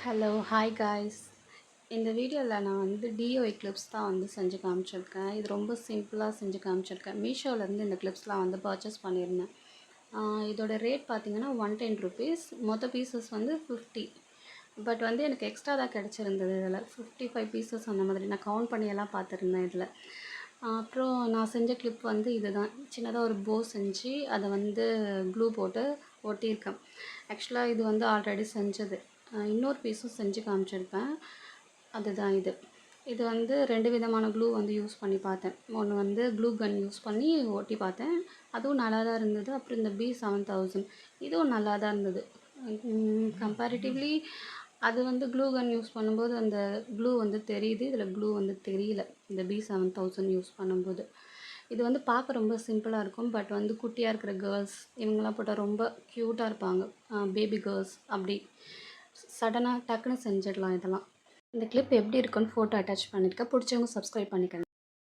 Hello hi guys. இந்த வீடியோவில் நான் வந்து டிஓஐ கிளிப்ஸ் தான் வந்து செஞ்சு காமிச்சிருக்கேன். இது ரொம்ப சிம்பிளாக செஞ்சு காமிச்சிருக்கேன். மீஷோவிலேருந்து இந்த கிளிப்ஸ்லாம் வந்து பர்ச்சேஸ் பண்ணியிருந்தேன். இதோட ரேட் பார்த்திங்கன்னா 110 ருபீஸ். மொத்த பீசஸ் வந்து 50. பட் வந்து எனக்கு எக்ஸ்ட்ரா தான் கிடச்சிருந்தது. இதில் 55 பீசஸ் அந்த மாதிரி நான் கவுண்ட் பண்ணியெல்லாம் பார்த்துருந்தேன் இதில். அப்புறம் நான் செஞ்ச கிளிப் வந்து இதுதான். சின்னதாக ஒரு போ செஞ்சு அதை வந்து க்ளூ போட்டு ஒட்டியிருக்கேன். ஆக்சுவலாக இது வந்து ஆல்ரெடி செஞ்சது. இன்னொரு பீஸும் செஞ்சு காமிச்சிருப்பேன். அதுதான் இது. இது வந்து 2 விதமான க்ளூ வந்து யூஸ் பண்ணி பார்த்தேன். ஒன்று வந்து க்ளூ கன் யூஸ் பண்ணி ஒட்டி பார்த்தேன். அதுவும் நல்லா தான் இருந்தது. அப்புறம் இந்த B7000 இதுவும் நல்லா தான் இருந்தது. கம்பேரிட்டிவ்லி அது வந்து க்ளூ கன் யூஸ் பண்ணும்போது அந்த க்ளூ வந்து தெரியுது. இதில் க்ளூ வந்து தெரியல இந்த B7000 யூஸ் பண்ணும்போது. இது வந்து பார்க்க ரொம்ப சிம்பிளாக இருக்கும். பட் வந்து குட்டியாக இருக்கிற கேர்ள்ஸ் இவங்கெல்லாம் போட்டால் ரொம்ப க்யூட்டாக இருப்பாங்க. பேபி கேர்ள்ஸ் அப்படி சடனாக டக்குன்னு செஞ்சிடலாம் இதெல்லாம். இந்த கிளிப் எப்படி இருக்குன்னு ஃபோட்டோ அட்டாச் பண்ணியிருக்கேன். பிடிச்சவங்க சப்ஸ்கிரைப் பண்ணிக்கங்க.